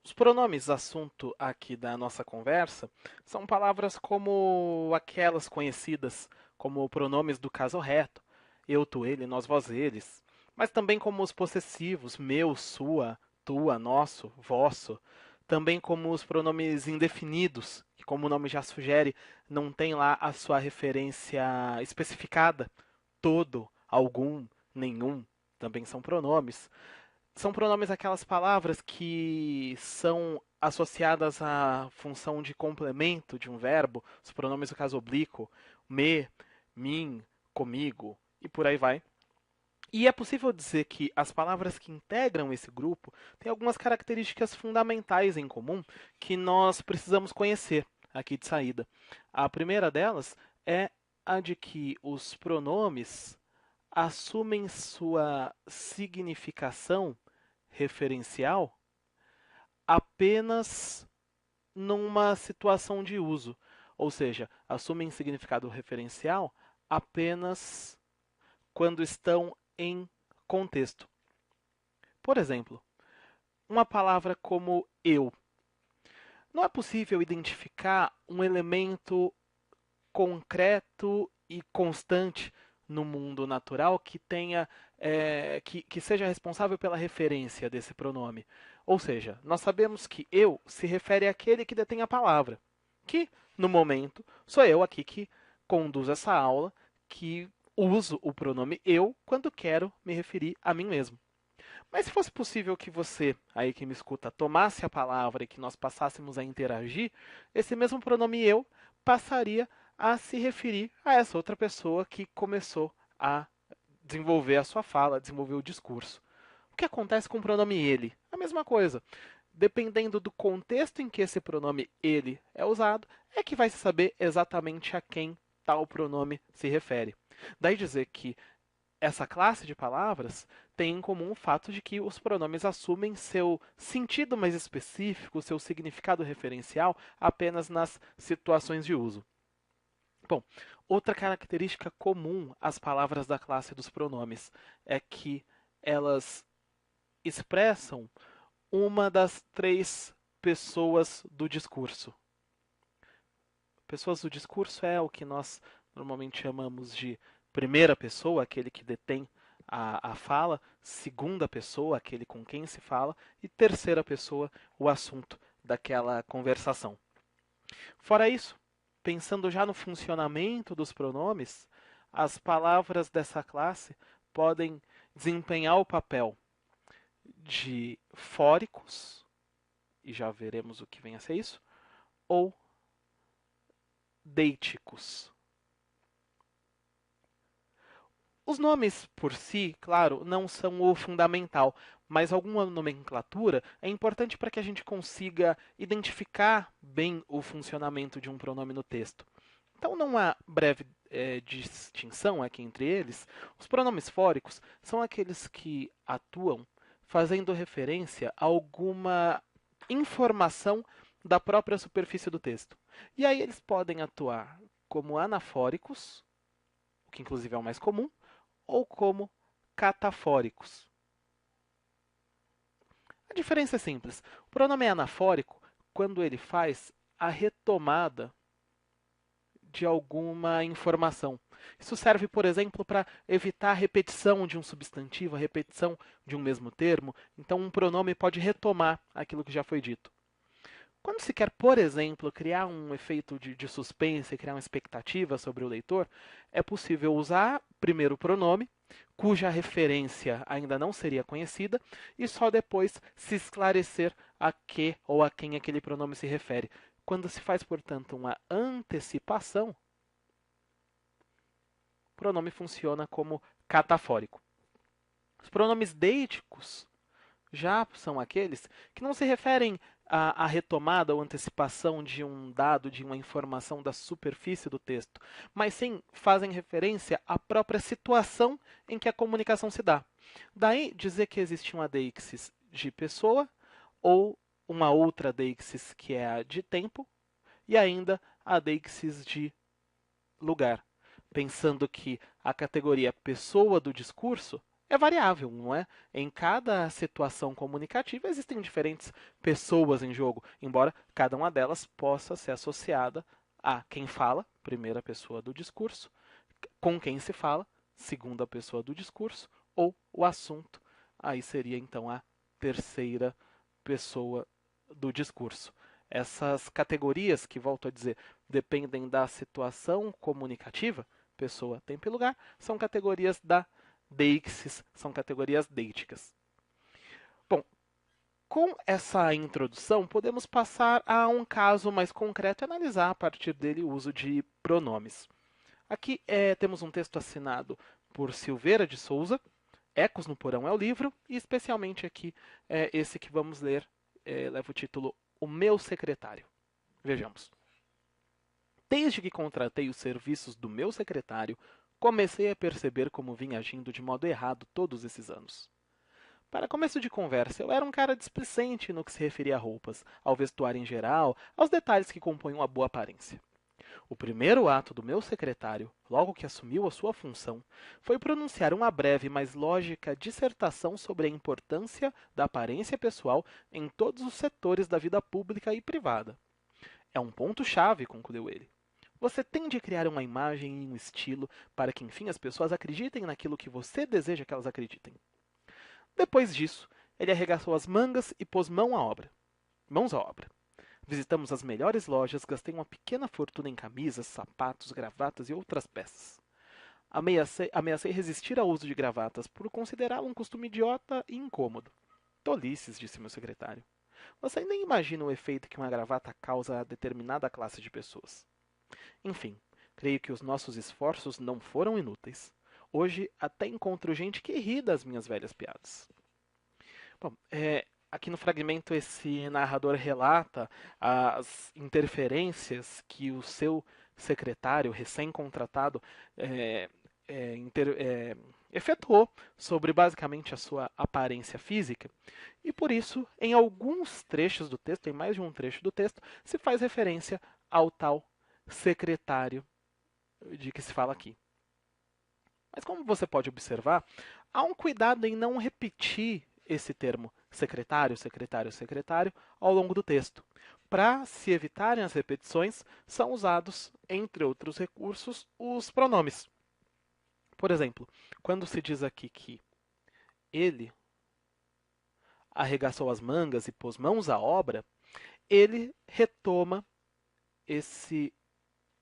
Os pronomes assunto aqui da nossa conversa são palavras como aquelas conhecidas como pronomes do caso reto, eu, tu, ele, nós, vós, eles, mas também como os possessivos, meu, sua, tua, nosso, vosso, também como os pronomes indefinidos, que como o nome já sugere, não tem lá a sua referência especificada, todo, algum, nenhum, também são pronomes. São pronomes aquelas palavras que são associadas à função de complemento de um verbo, os pronomes do caso oblíquo, me, mim, comigo e por aí vai. E é possível dizer que as palavras que integram esse grupo têm algumas características fundamentais em comum que nós precisamos conhecer aqui de saída. A primeira delas é a de que os pronomes assumem sua significação referencial apenas numa situação de uso, ou seja, assumem significado referencial apenas quando estão em contexto. Por exemplo, uma palavra como eu. Não é possível identificar um elemento concreto e constante no mundo natural que tenha que seja responsável pela referência desse pronome. Ou seja, nós sabemos que eu se refere àquele que detém a palavra, que no momento sou eu aqui que conduzo essa aula, que uso o pronome eu quando quero me referir a mim mesmo. Mas se fosse possível que você, aí que me escuta, tomasse a palavra e que nós passássemos a interagir, esse mesmo pronome eu passaria a se referir a essa outra pessoa que começou a desenvolver a sua fala, desenvolver o discurso. O que acontece com o pronome ele? A mesma coisa. Dependendo do contexto em que esse pronome ele é usado, é que vai se saber exatamente a quem tal pronome se refere. Daí dizer que essa classe de palavras tem em comum o fato de que os pronomes assumem seu sentido mais específico, seu significado referencial apenas nas situações de uso. Bom, outra característica comum às palavras da classe dos pronomes é que elas expressam uma das três pessoas do discurso. Pessoas do discurso é o que nós normalmente chamamos de primeira pessoa, aquele que detém a fala, segunda pessoa, aquele com quem se fala, e terceira pessoa, o assunto daquela conversação. Fora isso, pensando já no funcionamento dos pronomes, as palavras dessa classe podem desempenhar o papel de fóricos, e já veremos o que vem a ser isso, ou deiticos. Os nomes por si, claro, não são o fundamental, mas alguma nomenclatura é importante para que a gente consiga identificar bem o funcionamento de um pronome no texto. Então, não há breve distinção aqui entre eles. Os pronomes fóricos são aqueles que atuam fazendo referência a alguma informação da própria superfície do texto. E aí eles podem atuar como anafóricos, o que inclusive é o mais comum, ou como catafóricos. A diferença é simples. O pronome é anafórico quando ele faz a retomada de alguma informação. Isso serve, por exemplo, para evitar a repetição de um substantivo, a repetição de um mesmo termo. Então, um pronome pode retomar aquilo que já foi dito. Quando se quer, por exemplo, criar um efeito de suspense, criar uma expectativa sobre o leitor, é possível usar primeiro o pronome, cuja referência ainda não seria conhecida, e só depois se esclarecer a que ou a quem aquele pronome se refere. Quando se faz, portanto, uma antecipação, o pronome funciona como catafórico. Os pronomes deíticos já são aqueles que não se referem à retomada ou antecipação de um dado, de uma informação da superfície do texto, mas sim fazem referência à própria situação em que a comunicação se dá. Daí dizer que existe uma deixis de pessoa ou uma outra deixis que é a de tempo e ainda a deixis de lugar, pensando que a categoria pessoa do discurso é variável, não é? Em cada situação comunicativa existem diferentes pessoas em jogo, embora cada uma delas possa ser associada a quem fala, primeira pessoa do discurso, com quem se fala, segunda pessoa do discurso, ou o assunto, aí seria então a terceira pessoa do discurso. Essas categorias, que volto a dizer, dependem da situação comunicativa, pessoa, tempo e lugar, são categorias da deixis, são categorias deíticas. Bom, com essa introdução, podemos passar a um caso mais concreto e analisar a partir dele o uso de pronomes. Aqui temos um texto assinado por Silveira de Souza, Ecos no Porão é o livro, e especialmente aqui esse que vamos ler leva o título O Meu Secretário. Vejamos. Desde que contratei os serviços do meu secretário, comecei a perceber como vinha agindo de modo errado todos esses anos. Para começo de conversa, eu era um cara displicente no que se referia a roupas, ao vestuário em geral, aos detalhes que compõem uma boa aparência. O primeiro ato do meu secretário, logo que assumiu a sua função, foi pronunciar uma breve, mas lógica dissertação sobre a importância da aparência pessoal em todos os setores da vida pública e privada. É um ponto-chave, concluiu ele. Você tem de criar uma imagem e um estilo para que, enfim, as pessoas acreditem naquilo que você deseja que elas acreditem. Depois disso, ele arregaçou as mangas e pôs mãos à obra. Visitamos as melhores lojas, gastei uma pequena fortuna em camisas, sapatos, gravatas e outras peças. Ameacei resistir ao uso de gravatas por considerá-lo um costume idiota e incômodo. Tolices, disse meu secretário. Você nem imagina o efeito que uma gravata causa a determinada classe de pessoas. Enfim, creio que os nossos esforços não foram inúteis. Hoje até encontro gente que ri das minhas velhas piadas. Bom, aqui no fragmento esse narrador relata as interferências que o seu secretário recém-contratado é, efetuou sobre basicamente a sua aparência física. E por isso, em alguns trechos do texto, em mais de um trecho do texto, se faz referência ao tal secretário de que se fala aqui. Mas como você pode observar, há um cuidado em não repetir esse termo secretário, secretário, secretário ao longo do texto. Para se evitarem as repetições, são usados, entre outros recursos, os pronomes. Por exemplo, quando se diz aqui que ele arregaçou as mangas e pôs mãos à obra, ele retoma esse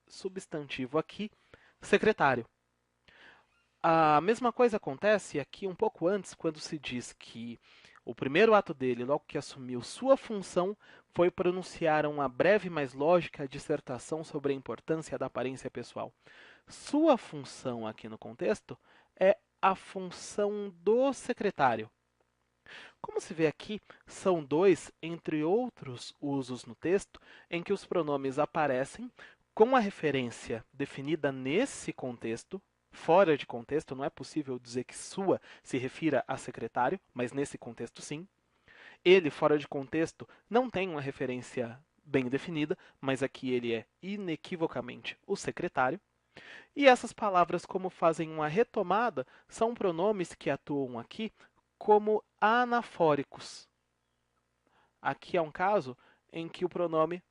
substantivo aqui, secretário. A mesma coisa acontece aqui um pouco antes, quando se diz que o primeiro ato dele, logo que assumiu sua função, foi pronunciar uma breve, mas lógica dissertação sobre a importância da aparência pessoal. Sua função aqui no contexto é a função do secretário. Como se vê aqui, são dois, entre outros usos no texto, em que os pronomes aparecem com a referência definida nesse contexto. Fora de contexto, não é possível dizer que sua se refira a secretário, mas nesse contexto sim. Ele, fora de contexto, não tem uma referência bem definida, mas aqui ele é inequivocamente o secretário. E essas palavras, como fazem uma retomada, são pronomes que atuam aqui como anafóricos. Aqui é um caso em que o pronome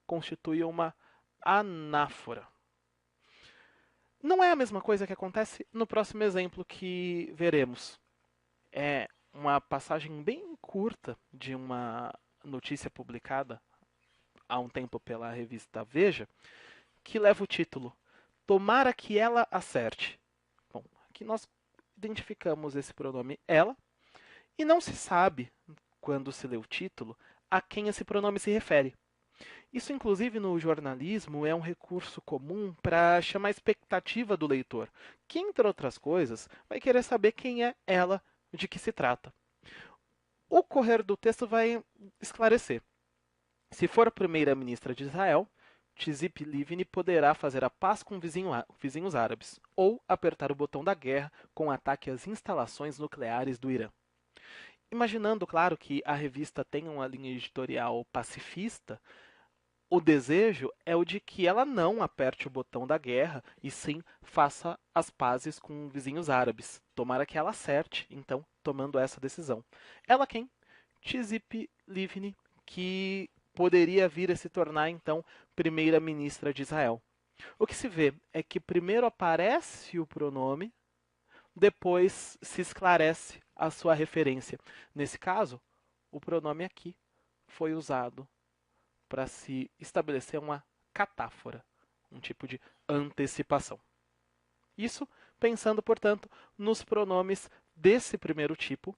constitui uma anáfora. Não é a mesma coisa que acontece no próximo exemplo que veremos. É uma passagem bem curta de uma notícia publicada há um tempo pela revista Veja, que leva o título Tomara que ela acerte. Bom, aqui nós identificamos esse pronome ela e não se sabe, quando se lê o título, a quem esse pronome se refere. Isso, inclusive, no jornalismo é um recurso comum para chamar a expectativa do leitor, que, entre outras coisas, vai querer saber quem é ela, de que se trata. O correr do texto vai esclarecer. Se for a primeira-ministra de Israel, Tzip Livni poderá fazer a paz com vizinhos árabes ou apertar o botão da guerra com ataque às instalações nucleares do Irã. Imaginando, claro, que a revista tenha uma linha editorial pacifista, O desejo é o de que ela não aperte o botão da guerra e sim faça as pazes com vizinhos árabes. Tomara que ela acerte, então, tomando essa decisão. Ela quem? Tzip Livni, que poderia vir a se tornar, então, primeira-ministra de Israel. O que se vê é que primeiro aparece o pronome, depois se esclarece a sua referência. Nesse caso, o pronome aqui foi usado para se estabelecer uma catáfora, um tipo de antecipação. Isso pensando, portanto, nos pronomes desse primeiro tipo.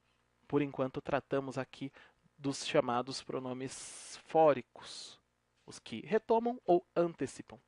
Por enquanto, tratamos aqui dos chamados pronomes fóricos, os que retomam ou antecipam.